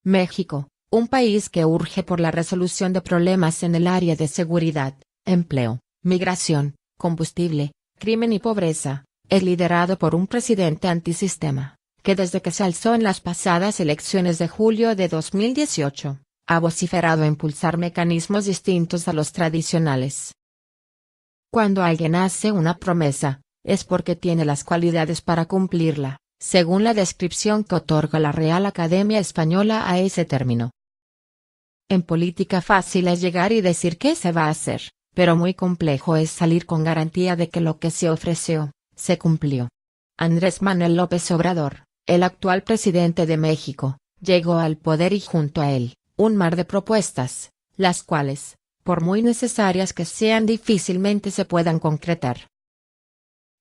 México, un país que urge por la resolución de problemas en el área de seguridad, empleo, migración, combustible, crimen y pobreza, es liderado por un presidente antisistema, que desde que se alzó en las pasadas elecciones de julio de 2018, ha vociferado a impulsar mecanismos distintos a los tradicionales. Cuando alguien hace una promesa, es porque tiene las cualidades para cumplirla, según la descripción que otorga la Real Academia Española a ese término. En política fácil es llegar y decir qué se va a hacer, pero muy complejo es salir con garantía de que lo que se ofreció, se cumplió. Andrés Manuel López Obrador, el actual presidente de México, llegó al poder y junto a él, un mar de propuestas, las cuales, por muy necesarias que sean, difícilmente se puedan concretar.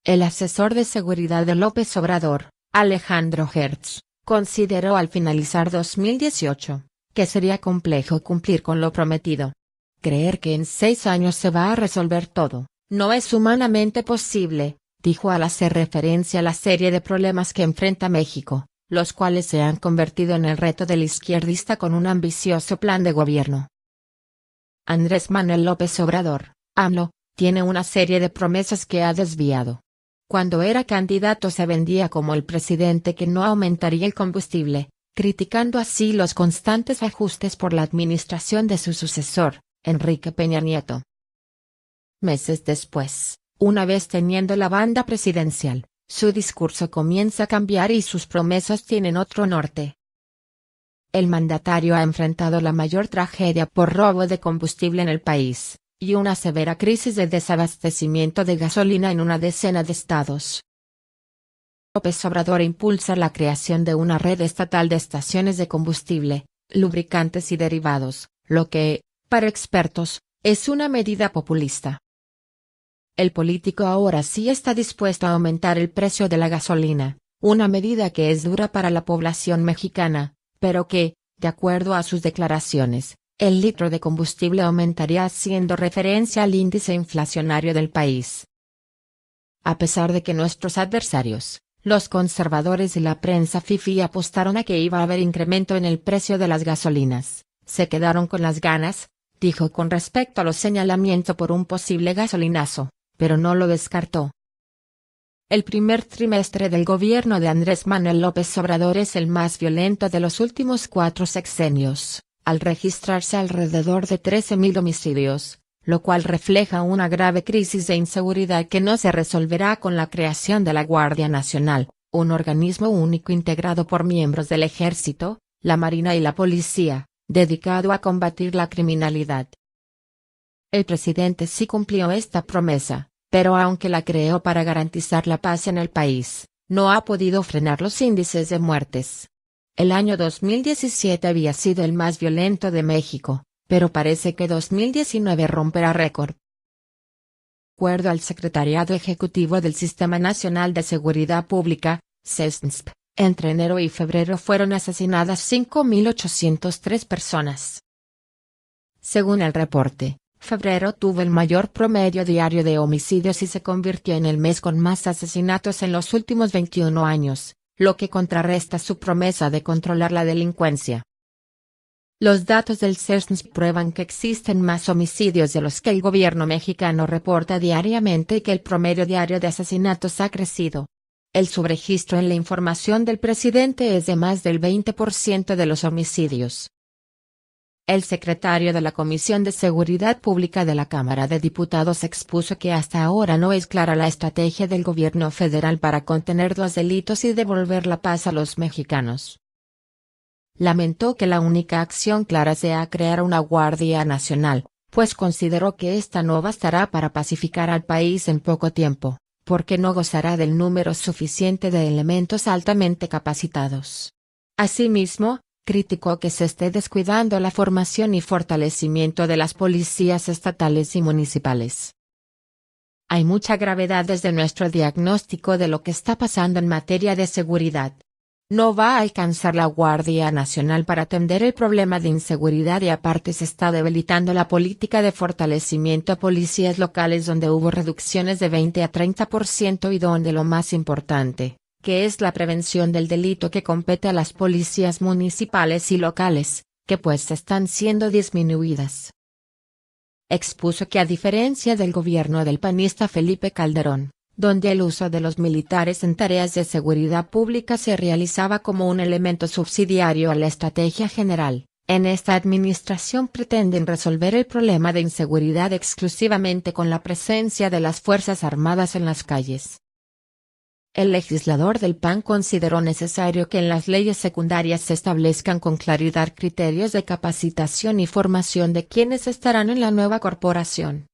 El asesor de seguridad de López Obrador, Alejandro Gertz, consideró al finalizar 2018, que sería complejo cumplir con lo prometido. Creer que en 6 años se va a resolver todo, no es humanamente posible, dijo al hacer referencia a la serie de problemas que enfrenta México, los cuales se han convertido en el reto del izquierdista con un ambicioso plan de gobierno. Andrés Manuel López Obrador, AMLO, tiene una serie de promesas que ha desviado. Cuando era candidato se vendía como el presidente que no aumentaría el combustible, criticando así los constantes ajustes por la administración de su sucesor, Enrique Peña Nieto. Meses después, una vez teniendo la banda presidencial, su discurso comienza a cambiar y sus promesas tienen otro norte. El mandatario ha enfrentado la mayor tragedia por robo de combustible en el país, y una severa crisis de desabastecimiento de gasolina en una decena de estados. López Obrador impulsa la creación de una red estatal de estaciones de combustible, lubricantes y derivados, lo que, para expertos, es una medida populista. El político ahora sí está dispuesto a aumentar el precio de la gasolina, una medida que es dura para la población mexicana, pero que, de acuerdo a sus declaraciones, el litro de combustible aumentaría haciendo referencia al índice inflacionario del país. A pesar de que nuestros adversarios, los conservadores y la prensa fifí apostaron a que iba a haber incremento en el precio de las gasolinas, se quedaron con las ganas, dijo con respecto a los señalamientos por un posible gasolinazo, pero no lo descartó. El primer trimestre del gobierno de Andrés Manuel López Obrador es el más violento de los últimos 4 sexenios, al registrarse alrededor de 13.000 homicidios, lo cual refleja una grave crisis de inseguridad que no se resolverá con la creación de la Guardia Nacional, un organismo único integrado por miembros del Ejército, la Marina y la Policía, dedicado a combatir la criminalidad. El presidente sí cumplió esta promesa, pero aunque la creó para garantizar la paz en el país, no ha podido frenar los índices de muertes. El año 2017 había sido el más violento de México, pero parece que 2019 romperá récord. De acuerdo al Secretariado Ejecutivo del Sistema Nacional de Seguridad Pública, SESNSP, entre enero y febrero fueron asesinadas 5.803 personas. Según el reporte, febrero tuvo el mayor promedio diario de homicidios y se convirtió en el mes con más asesinatos en los últimos 21 años, lo que contrarresta su promesa de controlar la delincuencia. Los datos del CESNS prueban que existen más homicidios de los que el gobierno mexicano reporta diariamente y que el promedio diario de asesinatos ha crecido. El subregistro en la información del presidente es de más del 20% de los homicidios. El secretario de la Comisión de Seguridad Pública de la Cámara de Diputados expuso que hasta ahora no es clara la estrategia del gobierno federal para contener los delitos y devolver la paz a los mexicanos. Lamentó que la única acción clara sea crear una Guardia Nacional, pues consideró que esta no bastará para pacificar al país en poco tiempo, porque no gozará del número suficiente de elementos altamente capacitados. Asimismo, criticó que se esté descuidando la formación y fortalecimiento de las policías estatales y municipales. Hay mucha gravedad desde nuestro diagnóstico de lo que está pasando en materia de seguridad. No va a alcanzar la Guardia Nacional para atender el problema de inseguridad y aparte se está debilitando la política de fortalecimiento a policías locales donde hubo reducciones de 20 a 30% y donde lo más importante, que es la prevención del delito que compete a las policías municipales y locales, que pues están siendo disminuidas. Expuso que a diferencia del gobierno del panista Felipe Calderón, donde el uso de los militares en tareas de seguridad pública se realizaba como un elemento subsidiario a la estrategia general, en esta administración pretenden resolver el problema de inseguridad exclusivamente con la presencia de las Fuerzas Armadas en las calles. El legislador del PAN consideró necesario que en las leyes secundarias se establezcan con claridad criterios de capacitación y formación de quienes estarán en la nueva corporación.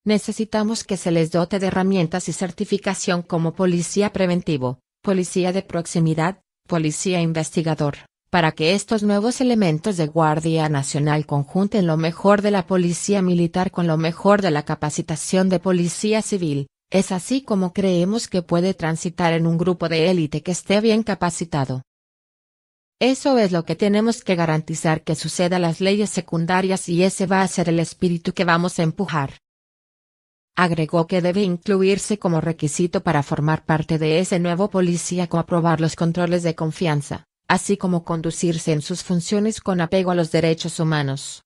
Necesitamos que se les dote de herramientas y certificación como policía preventivo, policía de proximidad, policía investigador, para que estos nuevos elementos de Guardia Nacional conjunten lo mejor de la policía militar con lo mejor de la capacitación de policía civil. Es así como creemos que puede transitar en un grupo de élite que esté bien capacitado. Eso es lo que tenemos que garantizar que suceda las leyes secundarias y ese va a ser el espíritu que vamos a empujar. Agregó que debe incluirse como requisito para formar parte de ese nuevo policíaco aprobar los controles de confianza, así como conducirse en sus funciones con apego a los derechos humanos.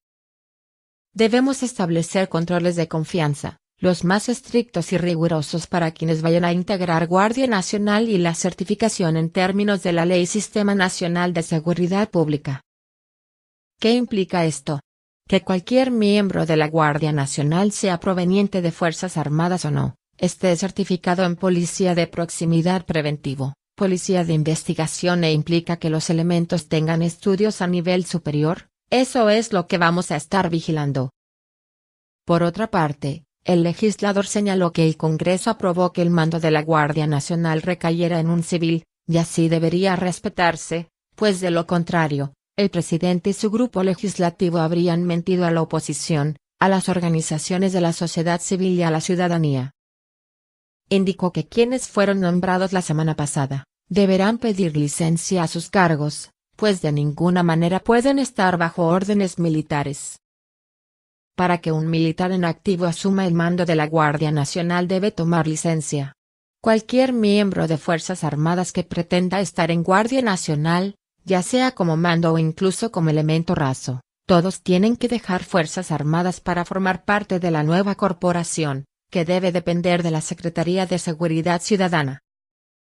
Debemos establecer controles de confianza, los más estrictos y rigurosos para quienes vayan a integrar Guardia Nacional y la certificación en términos de la Ley Sistema Nacional de Seguridad Pública. ¿Qué implica esto? Que cualquier miembro de la Guardia Nacional, sea proveniente de Fuerzas Armadas o no, esté certificado en policía de proximidad preventivo, policía de investigación e implica que los elementos tengan estudios a nivel superior, eso es lo que vamos a estar vigilando. Por otra parte, el legislador señaló que el Congreso aprobó que el mando de la Guardia Nacional recayera en un civil, y así debería respetarse, pues de lo contrario, el presidente y su grupo legislativo habrían mentido a la oposición, a las organizaciones de la sociedad civil y a la ciudadanía. Indicó que quienes fueron nombrados la semana pasada, deberán pedir licencia a sus cargos, pues de ninguna manera pueden estar bajo órdenes militares. Para que un militar en activo asuma el mando de la Guardia Nacional debe tomar licencia. Cualquier miembro de Fuerzas Armadas que pretenda estar en Guardia Nacional, ya sea como mando o incluso como elemento raso, todos tienen que dejar Fuerzas Armadas para formar parte de la nueva corporación, que debe depender de la Secretaría de Seguridad Ciudadana.